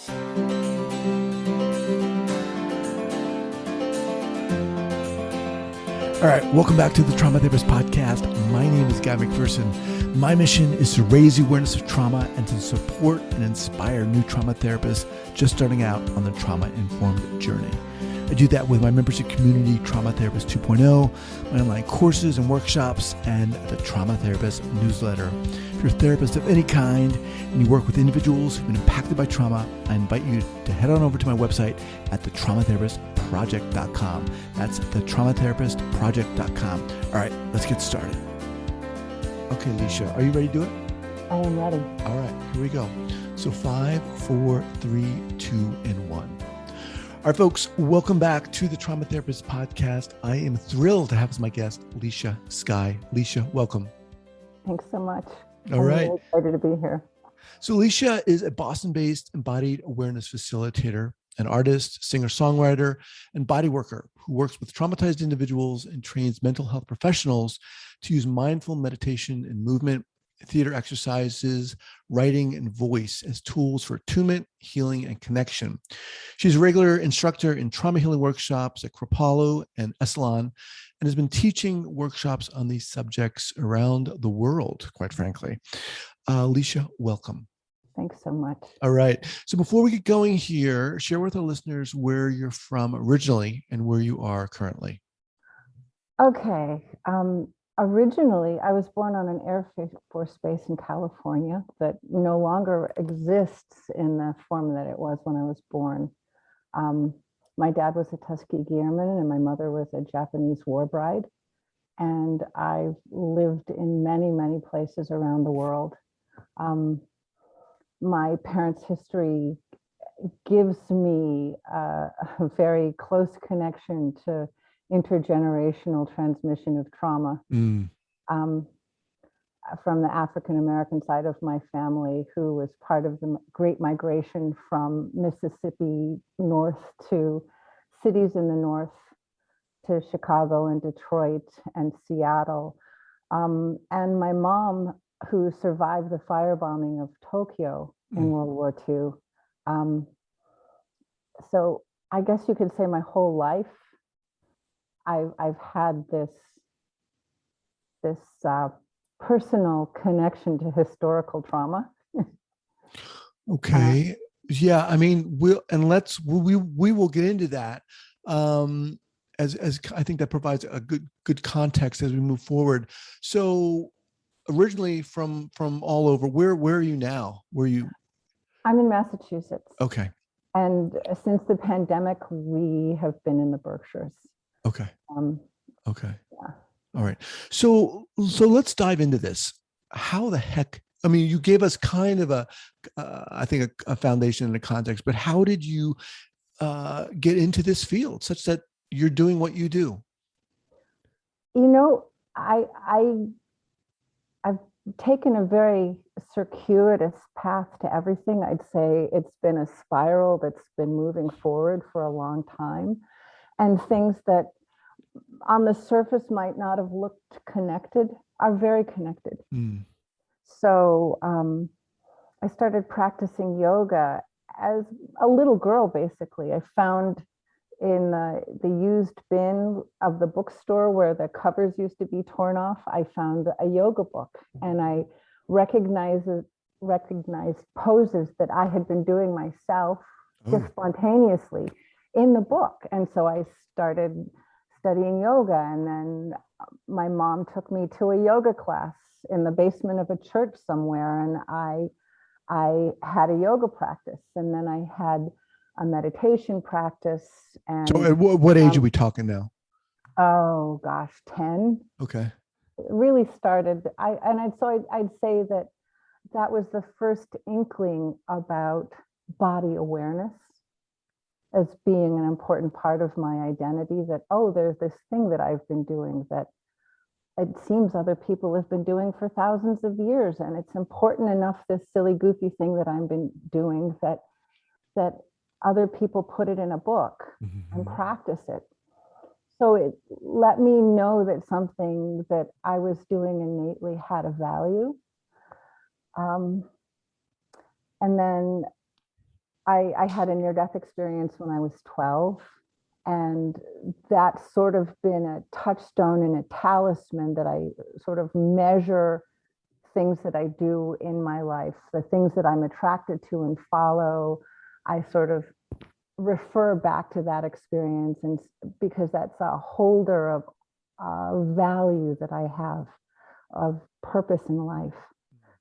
All right, welcome back to the Trauma Therapist Podcast. My name is Guy McPherson. My mission is to raise the awareness of trauma and to support and inspire new trauma therapists just starting out on the trauma-informed journey. I do that with my membership community, Trauma Therapist 2.0, my online courses and workshops, and the Trauma Therapist newsletter. If you're a therapist of any kind and you work with individuals who've been impacted by trauma, I invite you to head on over to my website at thetraumatherapistproject.com. That's thetraumatherapistproject.com. All right, let's get started. Okay, Licia, are you ready to do it? I am ready. All right, here we go. So 5, 4, 3, 2, and 1. All right, folks, welcome back to the Trauma Therapist Podcast. I am thrilled to have as my guest, Licia Sky. Licia, welcome. Thanks so much. All right. I'm really excited to be here. So Licia is a Boston-based embodied awareness facilitator, an artist, singer-songwriter, and bodyworker who works with traumatized individuals and trains mental health professionals to use mindful meditation and movement, theater exercises, writing, and voice as tools for attunement, healing, and connection. She's a regular instructor in trauma healing workshops at Kripalu and Esalen, and has been teaching workshops on these subjects around the world, quite frankly. Licia, welcome. Thanks so much. All right. So before we get going here, share with our listeners where you're from originally and where you are currently. Okay. Originally, I was born on an Air Force base in California that no longer exists in the form that it was when I was born. My dad was a Tuskegee Airman and my mother was a Japanese war bride. And I've lived in many, many places around the world. My parents' history gives me a very close connection to intergenerational transmission of trauma. From the African American side of my family, who was part of the Great Migration from Mississippi north to cities in the north, to Chicago and Detroit and Seattle. And my mom, who survived the firebombing of Tokyo in World War II. So I guess you could say my whole life, I've had this personal connection to historical trauma. Okay. Yeah. I mean, we will get into that. As I think that provides a good context as we move forward. So originally from all over, where are you now? I'm in Massachusetts. Okay. And since the pandemic, we have been in the Berkshires. Okay. Okay. Yeah. All right. So let's dive into this. How the heck, I mean, you gave us kind of I think a foundation and a context, but how did you get into this field such that you're doing what you do? You know, I've taken a very circuitous path to everything. I'd say it's been a spiral that's been moving forward for a long time, and things that on the surface might not have looked connected are very connected. So I started practicing yoga as a little girl, basically. I found in the used bin of the bookstore where the covers used to be torn off, I found a yoga book, and I recognized poses that I had been doing myself just spontaneously in the book. And so I started studying yoga, and then my mom took me to a yoga class in the basement of a church somewhere, and I had a yoga practice, and then I had a meditation practice. And so at what age are we talking now? Oh gosh, 10. Okay. It really started. I'd say that was the first inkling about body awareness as being an important part of my identity, that, oh, there's this thing that I've been doing that it seems other people have been doing for thousands of years. And it's important enough, this silly, goofy thing that I've been doing, that other people put it in a book and practice it. So it let me know that something that I was doing innately had a value. And then I had a near-death experience when I was 12, and that's sort of been a touchstone and a talisman that I sort of measure things that I do in my life, the things that I'm attracted to and follow. I sort of refer back to that experience, and because that's a holder of value that I have, of purpose in life,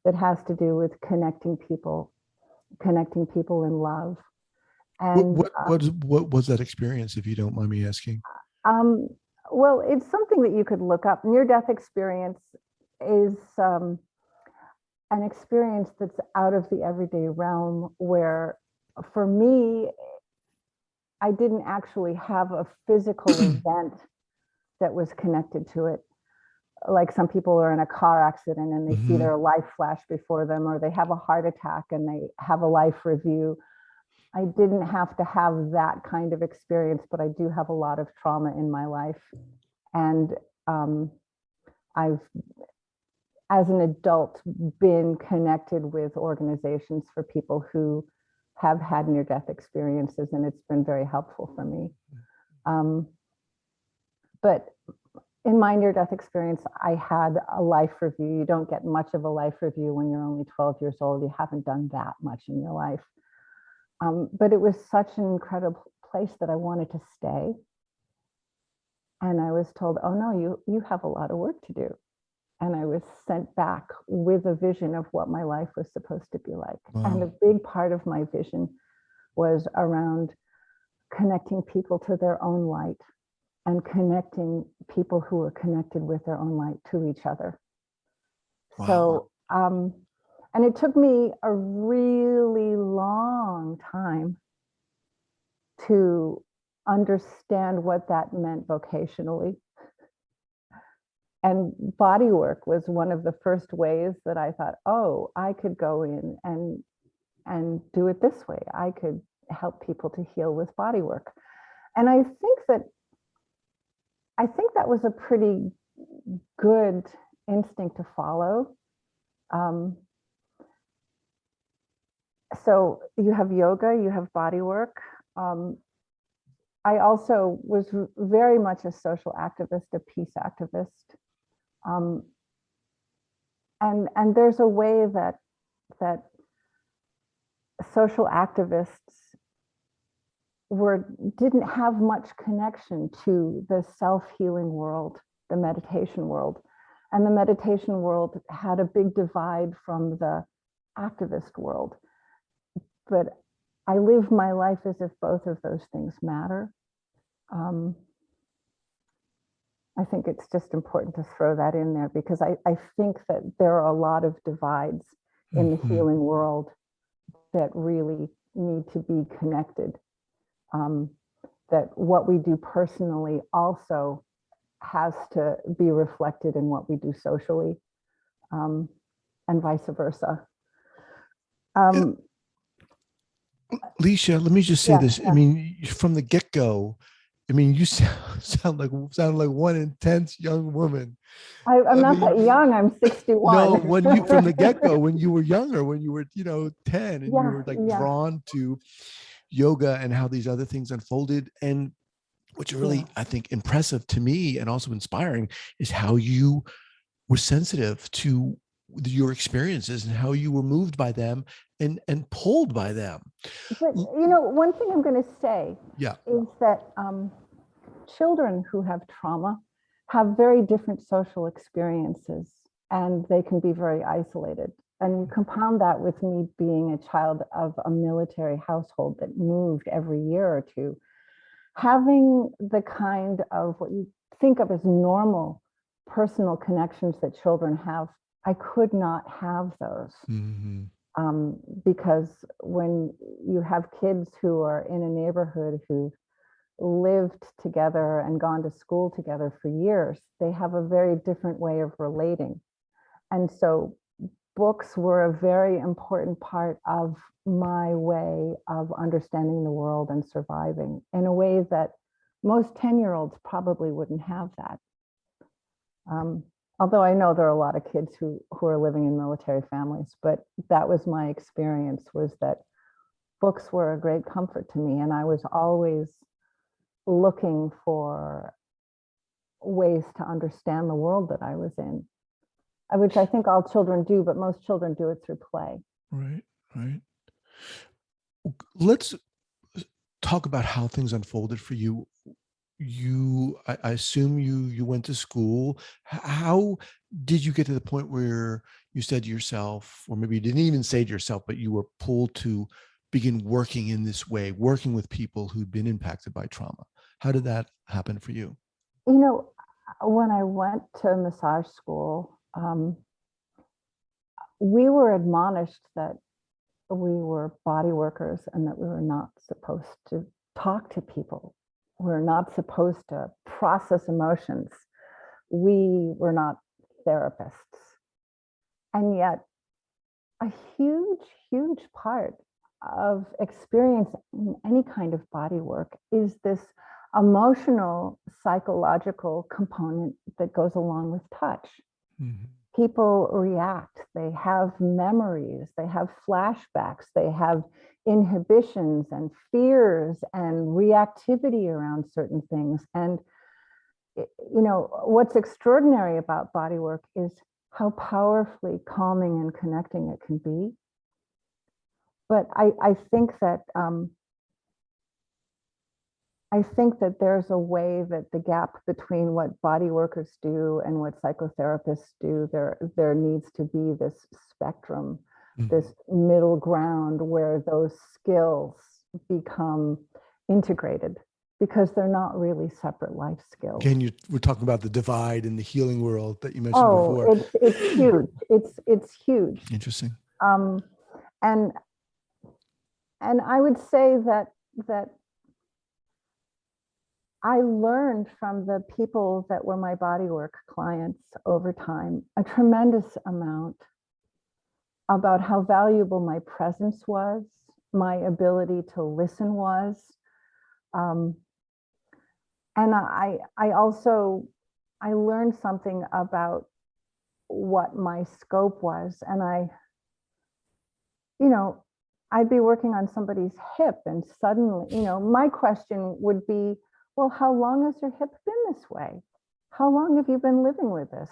that has to do with connecting people in love. And what was that experience, if you don't mind me asking? Well, it's something that you could look up. Near-death experience is an experience that's out of the everyday realm, where for me, I didn't actually have a physical event that was connected to it. Like some people are in a car accident and they see their life flash before them, or they have a heart attack and they have a life review. I didn't have to have that kind of experience, but I do have a lot of trauma in my life. And I've, as an adult, been connected with organizations for people who have had near-death experiences, and it's been very helpful for me. But in my near-death experience, I had a life review. You don't get much of a life review when you're only 12 years old. You haven't done that much in your life. But it was such an incredible place that I wanted to stay. And I was told, oh no, you have a lot of work to do. And I was sent back with a vision of what my life was supposed to be like. Wow. And a big part of my vision was around connecting people to their own light, and connecting people who are connected with their own light to each other. Wow. So, and it took me a really long time to understand what that meant vocationally. And body work was one of the first ways that I thought, oh, I could go in and do it this way. I could help people to heal with body work. And I think that was a pretty good instinct to follow. So you have yoga, you have body work. I also was very much a social activist, a peace activist. And there's a way that social activists didn't have much connection to the self-healing world, the meditation world. And the meditation world had a big divide from the activist world. But I live my life as if both of those things matter. I think it's just important to throw that in there, because I think that there are a lot of divides in the healing world that really need to be connected. That what we do personally also has to be reflected in what we do socially, and vice versa. Licia, let me just say this. Yeah. I mean, from the get-go, I mean, you sound like one intense young woman. I'm not that young. I'm 61. No, from the get-go, when you were younger, when you were 10, and you were drawn to yoga and how these other things unfolded. And what's really, I think, impressive to me and also inspiring is how you were sensitive to your experiences and how you were moved by them and pulled by them. But one thing I'm going to say is that children who have trauma have very different social experiences, and they can be very isolated. And you compound that with me being a child of a military household that moved every year or two. Having the kind of what you think of as normal personal connections that children have, I could not have those. Because when you have kids who are in a neighborhood who've lived together and gone to school together for years, they have a very different way of relating. And so books were a very important part of my way of understanding the world and surviving in a way that most 10-year-olds probably wouldn't have that. Although I know there are a lot of kids who are living in military families, but that was my experience, was that books were a great comfort to me, and I was always looking for ways to understand the world that I was in, which I think all children do, but most children do it through play. Right, right. Let's talk about how things unfolded for you. I assume you went to school. How did you get to the point where you said to yourself, or maybe you didn't even say to yourself, but you were pulled to begin working in this way, working with people who'd been impacted by trauma? How did that happen for you? You know, when I went to massage school, we were admonished that we were body workers and that we were not supposed to talk to people. We're not supposed to process emotions. We were not therapists. And yet, a huge, huge part of experiencing any kind of body work is this emotional, psychological component that goes along with touch. Mm-hmm. People react, they have memories, they have flashbacks, they have inhibitions and fears and reactivity around certain things. And, you know, what's extraordinary about body work is how powerfully calming and connecting it can be. But I think that there's a way that the gap between what body workers do and what psychotherapists do, there needs to be this spectrum, this middle ground where those skills become integrated, because they're not really separate life skills. Again, we're talking about the divide in the healing world that you mentioned before. It's huge. It's huge. Interesting. And I would say that I learned from the people that were my bodywork clients over time a tremendous amount about how valuable my presence was, my ability to listen was. And I learned something about what my scope was. And I'd be working on somebody's hip, and suddenly, my question would be, well, how long has your hip been this way? How long have you been living with this?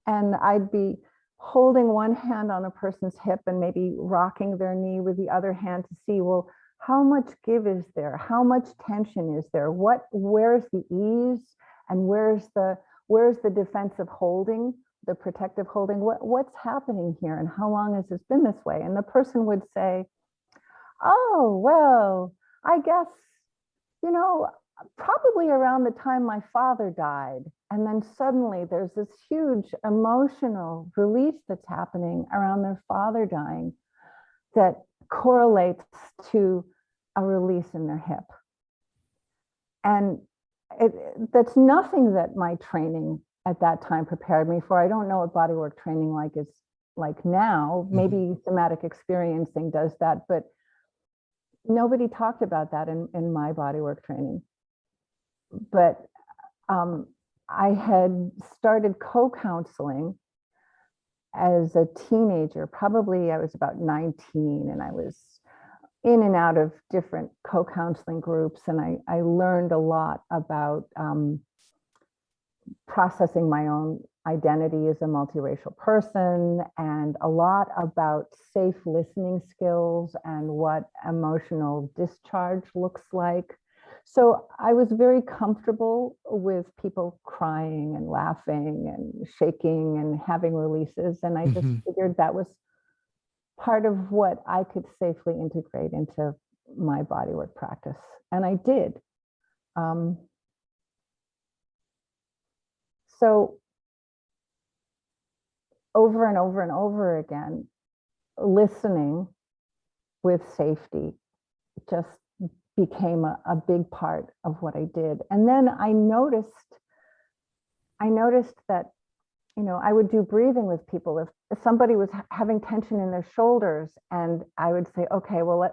And I'd be holding one hand on a person's hip and maybe rocking their knee with the other hand to see, well, how much give is there? How much tension is there? Where's the ease? And where's the defensive holding, the protective holding? What's happening here? And how long has this been this way? And the person would say, oh, well, I guess, probably around the time my father died. And then suddenly there's this huge emotional release that's happening around their father dying that correlates to a release in their hip. And that's nothing that my training at that time prepared me for. I don't know what bodywork training is like now. Maybe somatic experiencing does that, but nobody talked about that in my bodywork training. But I had started co-counseling as a teenager. Probably I was about 19, and I was in and out of different co-counseling groups, and I learned a lot about processing my own identity as a multiracial person, and a lot about safe listening skills and what emotional discharge looks like. So I was very comfortable with people crying and laughing and shaking and having releases. And I just figured that was part of what I could safely integrate into my bodywork practice. And I did. So over and over and over again, listening with safety just became a big part of what I did. And then I noticed that, I would do breathing with people. If somebody was having tension in their shoulders, and I would say, okay, well,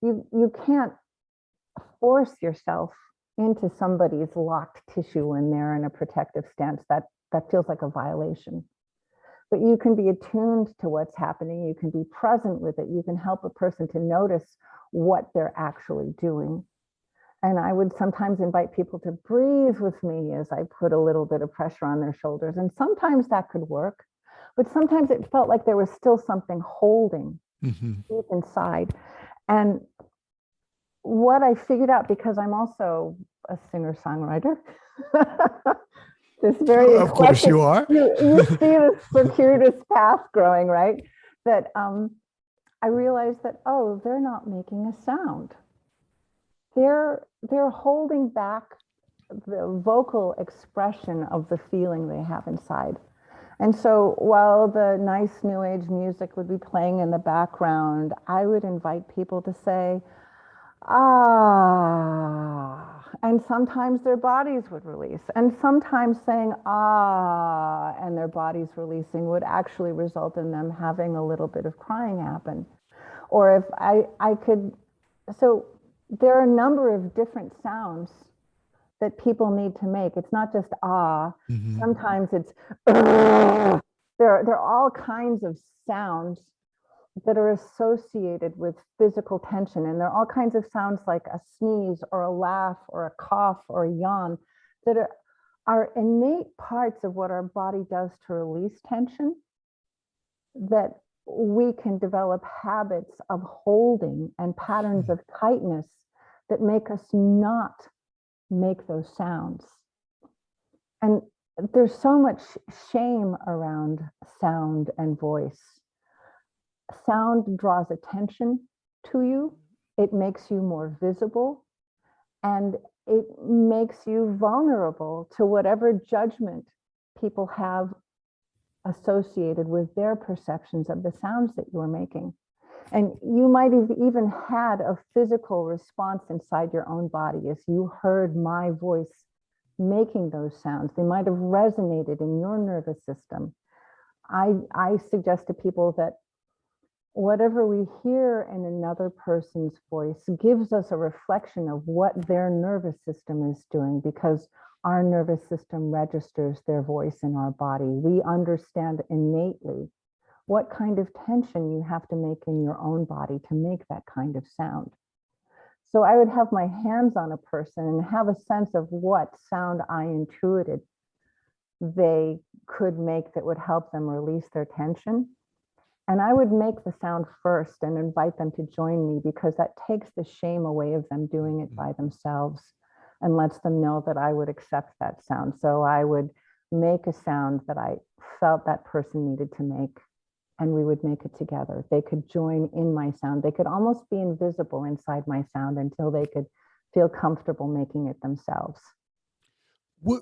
you can't force yourself into somebody's locked tissue when they're in a protective stance. That feels like a violation. but you can be attuned to what's happening. You can be present with it. You can help a person to notice what they're actually doing. And I would sometimes invite people to breathe with me as I put a little bit of pressure on their shoulders. And sometimes that could work, but sometimes it felt like there was still something holding deep inside. And what I figured out, because I'm also a singer-songwriter, this very of course you are. you see this circuitous path growing, right? That I realized that, oh, they're not making a sound. They're holding back the vocal expression of the feeling they have inside. And so while the nice new age music would be playing in the background, I would invite people to say, ah, and sometimes their bodies would release. And sometimes saying ah and their bodies releasing would actually result in them having a little bit of crying happen. Or if I could, so there are a number of different sounds that people need to make. It's not just ah. Sometimes it's there are all kinds of sounds that are associated with physical tension, and there are all kinds of sounds like a sneeze or a laugh or a cough or a yawn that are innate parts of what our body does to release tension, that we can develop habits of holding and patterns of tightness that make us not make those sounds. And there's so much shame around sound and voice. Sound draws attention to you. It makes you more visible, and it makes you vulnerable to whatever judgment people have associated with their perceptions of the sounds that you're making. And you might have even had a physical response inside your own body as you heard my voice making those sounds. They might have resonated in your nervous system. I suggest to people that whatever we hear in another person's voice gives us a reflection of what their nervous system is doing, because our nervous system registers their voice in our body. We understand innately what kind of tension you have to make in your own body to make that kind of sound. So I would have my hands on a person and have a sense of what sound I intuited they could make that would help them release their tension. And I would make the sound first and invite them to join me, because that takes the shame away of them doing it by themselves and lets them know that I would accept that sound. So I would make a sound that I felt that person needed to make, and we would make it together. They could join in my sound. They could almost be invisible inside my sound until they could feel comfortable making it themselves.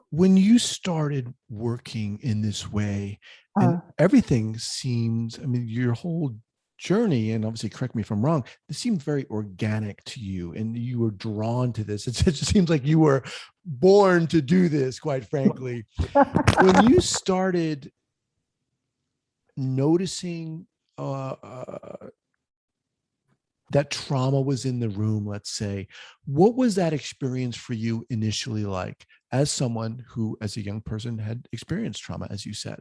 When you started working in this way, and everything seems, I mean, your whole journey, and obviously correct me if I'm wrong, this seemed very organic to you and you were drawn to this. It just seems like you were born to do this, quite frankly. When you started noticing that trauma was in the room, let's say, what was that experience for you initially like, as someone who, as a young person, had experienced trauma, as you said?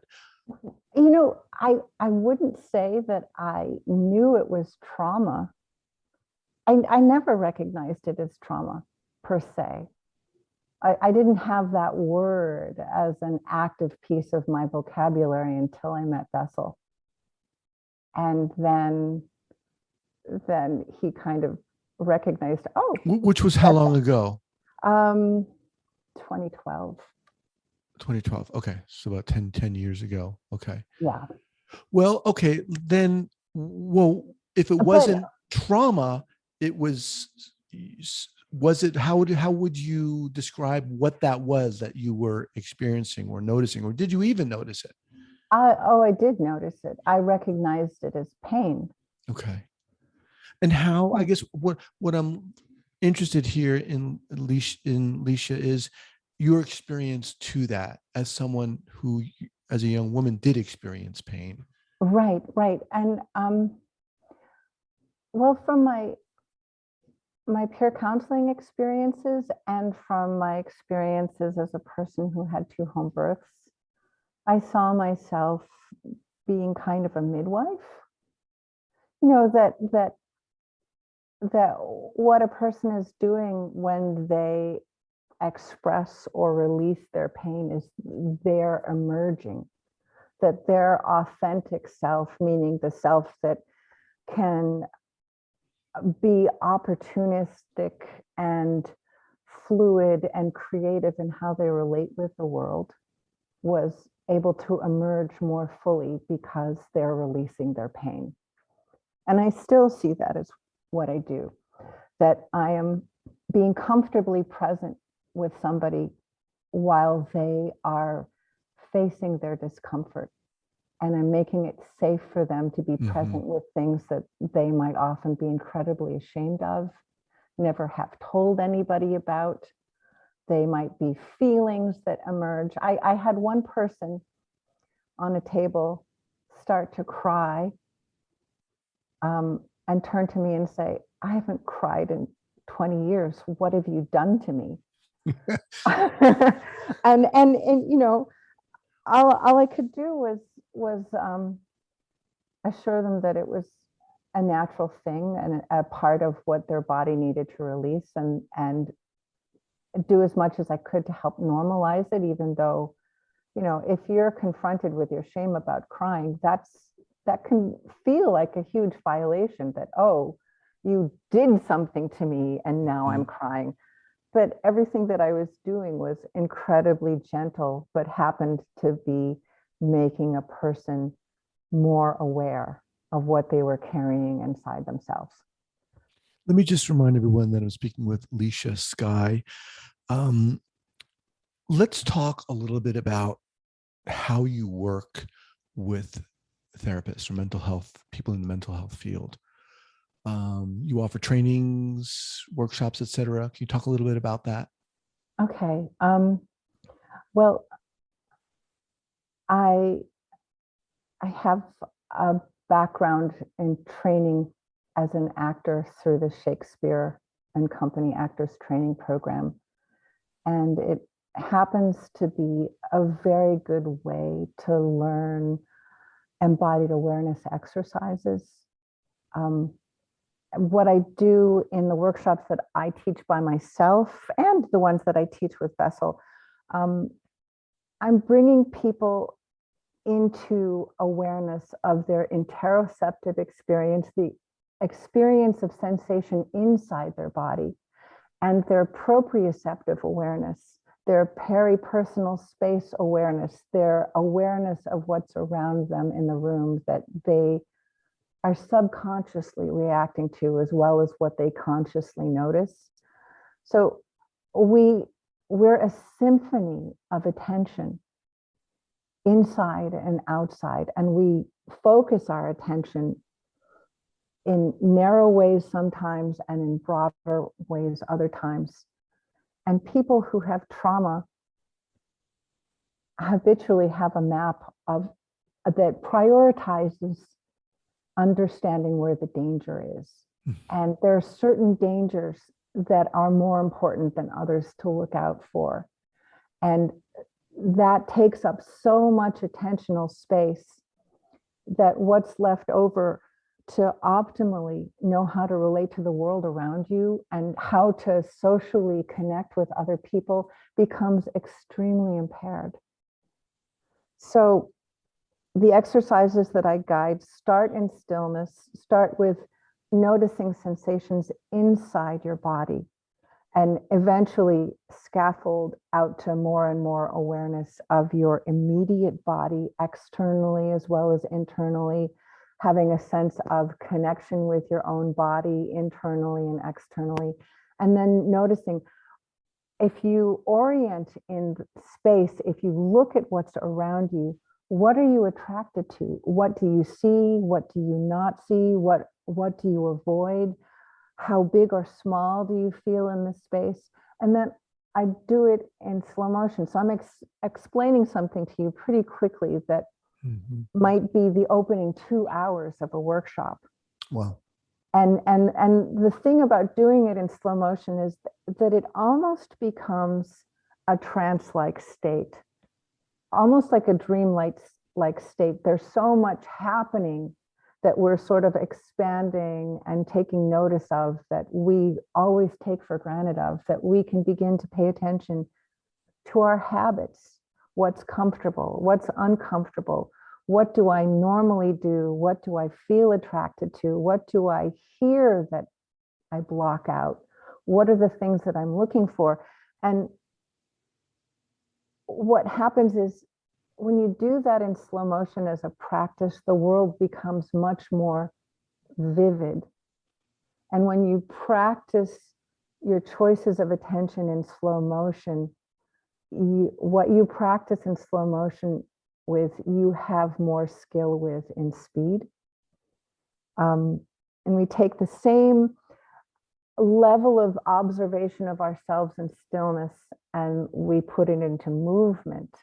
You know, I wouldn't say that I knew it was trauma. I never recognized it as trauma per se. I didn't have that word as an active piece of my vocabulary until I met Bessel. And then he kind of recognized, oh. Which was how long ago? 2012. 2012. Okay. So about 10 years ago. Okay. Yeah. Well, okay. Then, well, if it wasn't trauma, it was it, how would you describe what that was that you were experiencing or noticing, or did you even notice it? I did notice it. I recognized it as pain. Okay. And how, I guess what I'm interested here in Licia is your experience to that as someone who, as a young woman, did experience pain. Right. And well, from my peer counseling experiences and from my experiences as a person who had 2 home births, I saw myself being kind of a midwife. You know, that what a person is doing when they express or release their pain is they're emerging, that their authentic self, meaning the self that can be opportunistic and fluid and creative in how they relate with the world, was able to emerge more fully because they're releasing their pain. And I still see that as what I do, that I am being comfortably present with somebody while they are facing their discomfort. And I'm making it safe for them to be present with things that they might often be incredibly ashamed of, never have told anybody about. They might be feelings that emerge. I had one person on a table start to cry and turn to me and say, I haven't cried in 20 years. What have you done to me? and you know, all I could do was assure them that it was a natural thing and a part of what their body needed to release, and do as much as I could to help normalize it, even though, you know, if you're confronted with your shame about crying, that can feel like a huge violation, that, oh, you did something to me and now I'm crying. But everything that I was doing was incredibly gentle, but happened to be making a person more aware of what they were carrying inside themselves. Let me just remind everyone that I'm speaking with Licia Sky. Let's talk a little bit about how you work with therapists or mental health, people in the mental health field. You offer trainings, workshops, etc. Can you talk a little bit about that? Okay. Well, I have a background in training as an actor through the Shakespeare and Company Actors Training Program. And it happens to be a very good way to learn embodied awareness exercises. What I do in the workshops that I teach by myself and the ones that I teach with Vessel, I'm bringing people into awareness of their interoceptive experience, the experience of sensation inside their body, and their proprioceptive awareness, their peripersonal space awareness, their awareness of what's around them in the room that they are subconsciously reacting to, as well as what they consciously notice. So we're a symphony of attention inside and outside, and we focus our attention in narrow ways sometimes and in broader ways other times. And people who have trauma habitually have a map of that prioritizes understanding where the danger is. And there are certain dangers that are more important than others to look out for. And that takes up so much attentional space that what's left over to optimally know how to relate to the world around you and how to socially connect with other people becomes extremely impaired. So the exercises that I guide start in stillness, start with noticing sensations inside your body, and eventually scaffold out to more and more awareness of your immediate body, externally as well as internally, having a sense of connection with your own body internally and externally. And then noticing, if you orient in space, if you look at what's around you, what are you attracted to? What do you see? What do you not see? What do you avoid? How big or small do you feel in this space? And then I do it in slow motion. So I'm explaining something to you pretty quickly that might be the opening 2 hours of a workshop. Wow. And the thing about doing it in slow motion is that it almost becomes a trance-like state, almost like a dreamlike like state. There's so much happening that we're sort of expanding and taking notice of, that we always take for granted of, that we can begin to pay attention to our habits. What's comfortable, what's uncomfortable, what do I normally do, what do I feel attracted to, what do I hear that I block out, what are the things that I'm looking for. And what happens is, when you do that in slow motion as a practice, the world becomes much more vivid. And when you practice your choices of attention in slow motion, what you practice in slow motion with, you have more skill with in speed. And we take the same level of observation of ourselves in stillness and we put it into movement,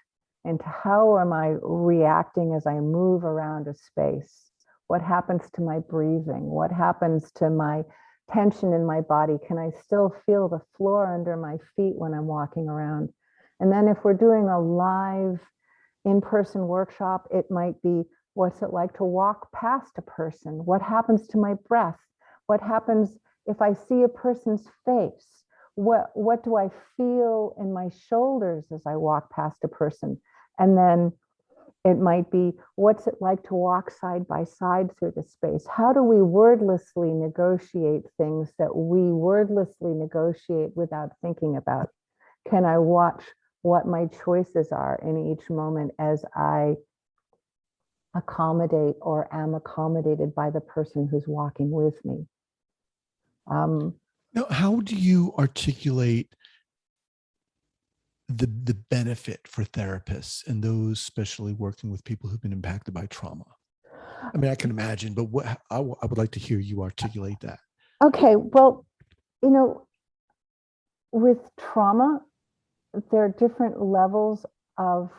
into how am I reacting as I move around a space? What happens to my breathing? What happens to my tension in my body? Can I still feel the floor under my feet when I'm walking around? And then if we're doing a live in-person workshop, it might be, what's it like to walk past a person? What happens to my breath? What happens if I see a person's face? What do I feel in my shoulders as I walk past a person? And then it might be, what's it like to walk side by side through the space? How do we wordlessly negotiate things that we wordlessly negotiate without thinking about? Can I watch what my choices are in each moment as I accommodate or am accommodated by the person who's walking with me? Now, how do you articulate the benefit for therapists and those especially working with people who've been impacted by trauma? I mean, I can imagine, but what I would like to hear you articulate that. Okay, well, with trauma, there are different levels of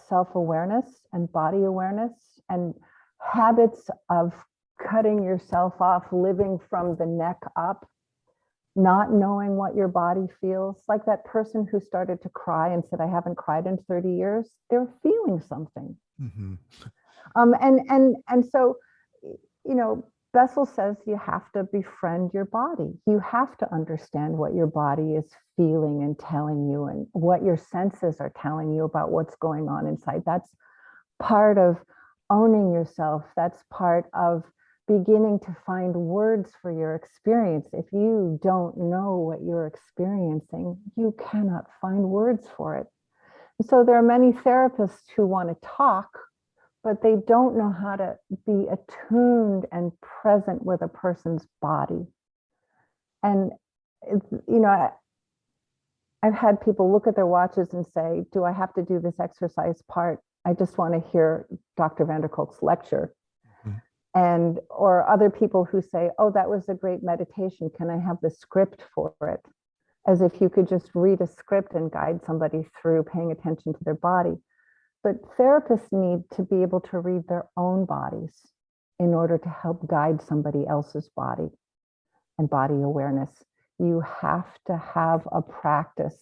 self-awareness and body awareness and habits of cutting yourself off, living from the neck up, not knowing what your body feels. Like that person who started to cry and said, I haven't cried in 30 years. They're feeling something. Mm-hmm. And so, Bessel says you have to befriend your body. You have to understand what your body is feeling and telling you, and what your senses are telling you about what's going on inside. That's part of owning yourself. That's part of beginning to find words for your experience. If you don't know what you're experiencing, you cannot find words for it. So there are many therapists who want to talk, but they don't know how to be attuned and present with a person's body. And, I've had people look at their watches and say, do I have to do this exercise part? I just want to hear Dr. van der Kolk's lecture. Mm-hmm. Or other people who say, oh, that was a great meditation. Can I have the script for it? As if you could just read a script and guide somebody through paying attention to their body. But therapists need to be able to read their own bodies in order to help guide somebody else's body and body awareness. You have to have a practice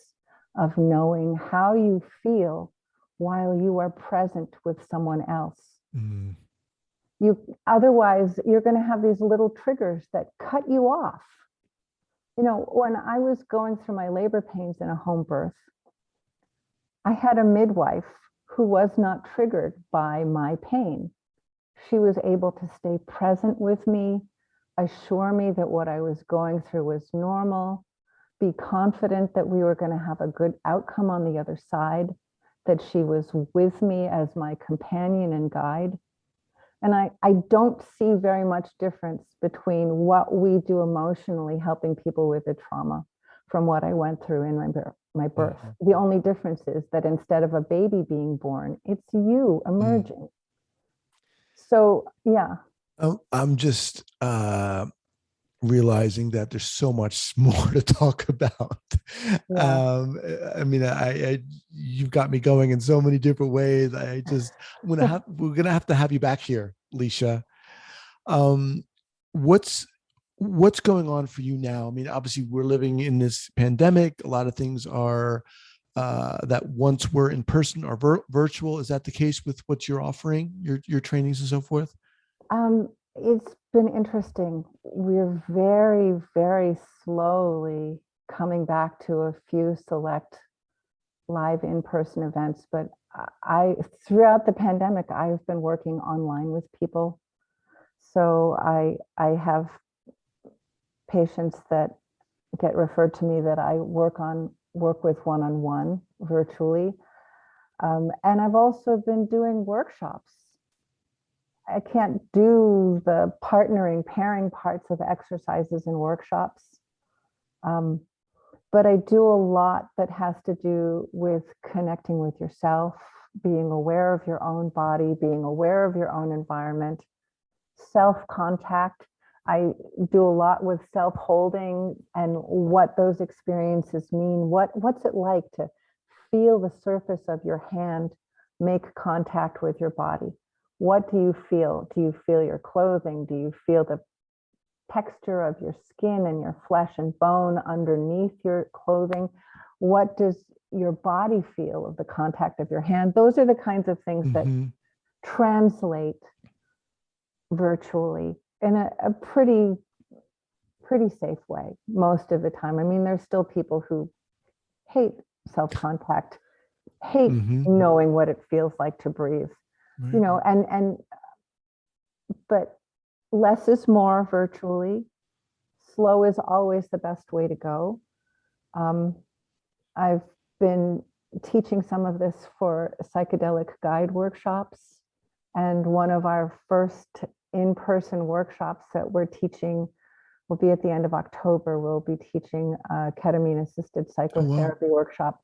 of knowing how you feel while you are present with someone else. Mm. Otherwise, you're going to have these little triggers that cut you off. When I was going through my labor pains in a home birth, I had a midwife who was not triggered by my pain. She was able to stay present with me, assure me that what I was going through was normal, be confident that we were going to have a good outcome on the other side, that she was with me as my companion and guide. And I don't see very much difference between what we do emotionally helping people with the trauma from what I went through in my birth. Mm-hmm. The only difference is that instead of a baby being born, it's you emerging. Mm. So, yeah. I'm just realizing that there's so much more to talk about. Yeah. You've got me going in so many different ways. We're gonna have to have you back here, Licia. What's going on for you now? I mean, obviously we're living in this pandemic. A lot of things are that once were in person or virtual. Is that the case with what you're offering, your trainings and so forth? It's been interesting. We're very, very slowly coming back to a few select live in-person events, but throughout the pandemic, I've been working online with people. So I have patients that get referred to me that I work with one-on-one virtually. And I've also been doing workshops. I can't do the pairing parts of exercises and workshops. But I do a lot that has to do with connecting with yourself, being aware of your own body, being aware of your own environment, self-contact. I do a lot with self-holding and what those experiences mean. What's it like to feel the surface of your hand make contact with your body? What do you feel? Do you feel your clothing? Do you feel the texture of your skin and your flesh and bone underneath your clothing? What does your body feel of the contact of your hand? Those are the kinds of things that translate virtually in a pretty safe way most of the time. I mean, there's still people who hate self-contact, hate knowing what it feels like to breathe, you know, but less is more virtually. Slow is always the best way to go. I've been teaching some of this for psychedelic guide workshops. And one of our first in-person workshops that we're teaching will be at the end of October. We'll be teaching a ketamine-assisted psychotherapy workshop.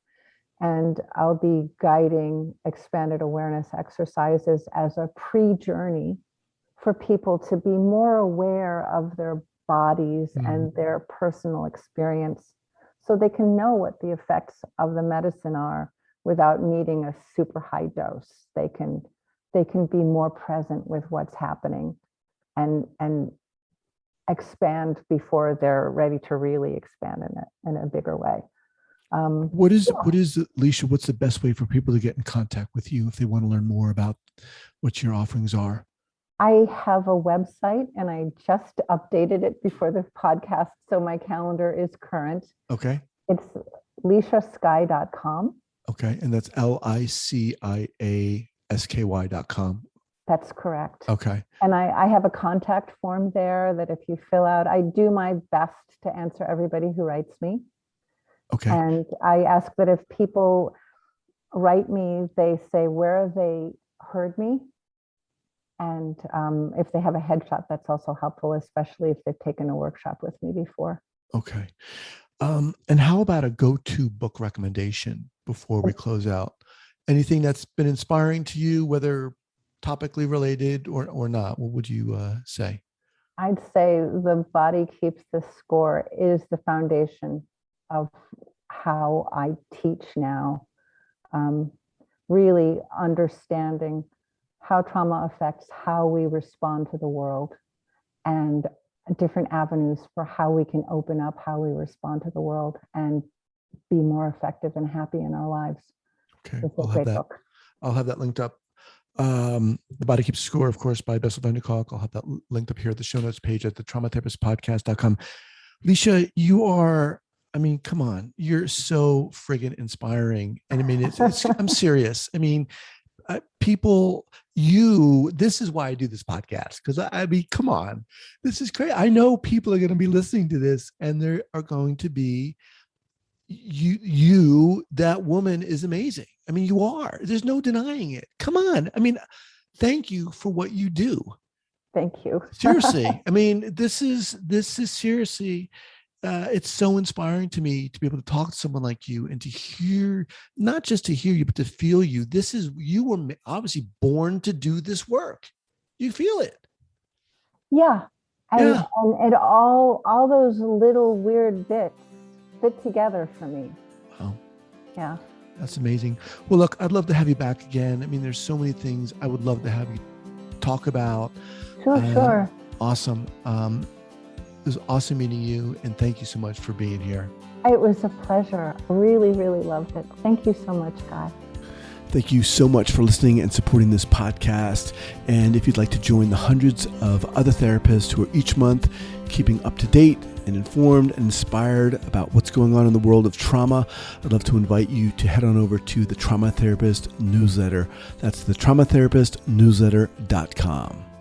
And I'll be guiding expanded awareness exercises as a pre-journey for people to be more aware of their bodies and their personal experience, so they can know what the effects of the medicine are without needing a super high dose. They can be more present with what's happening and expand before they're ready to really expand in a bigger way. What is Licia, what's the best way for people to get in contact with you if they want to learn more about what your offerings are? I have a website and I just updated it before the podcast, so my calendar is current. Okay. It's liciasky.com. Okay, and that's LICIASKY.com. That's correct. Okay. And I have a contact form there that if you fill out, I do my best to answer everybody who writes me. Okay. And I ask that if people write me, they say where they heard me. And if they have a headshot, that's also helpful, especially if they've taken a workshop with me before. Okay. And how about a go-to book recommendation before we close out? Anything that's been inspiring to you, whether topically related or not? What would you say? I'd say The Body Keeps the Score is the foundation of how I teach now. Really understanding how trauma affects how we respond to the world and different avenues for how we can open up how we respond to the world and be more effective and happy in our lives. Okay, It's a great book. I'll have that linked up. The Body Keeps the Score, of course, by Bessel van der Kolk. I'll have that linked up here at the show notes page at the traumatherapistpodcast.com. Licia, you are, I mean, come on, you're so friggin' inspiring. And I mean, I'm serious. I mean, this is why I do this podcast, because I mean, come on, this is great. I know people are going to be listening to this and there are going to be that woman is amazing. I mean, you are, there's no denying it. Come on. I mean, thank you for what you do. Thank you. Seriously. I mean, this is seriously, it's so inspiring to me to be able to talk to someone like you and to hear, not just to hear you, but to feel you. You were obviously born to do this work. You feel it. Yeah. And all those little weird bits fit together for me. Wow. Yeah. That's amazing. Well, look, I'd love to have you back again. I mean, there's so many things I would love to have you talk about. Sure. Awesome. It was awesome meeting you, and thank you so much for being here. It was a pleasure. Really, really loved it. Thank you so much, Guy. Thank you so much for listening and supporting this podcast. And if you'd like to join the hundreds of other therapists who are each month keeping up to date and informed and inspired about what's going on in the world of trauma, I'd love to invite you to head on over to the Trauma Therapist newsletter. That's the traumatherapistnewsletter.com.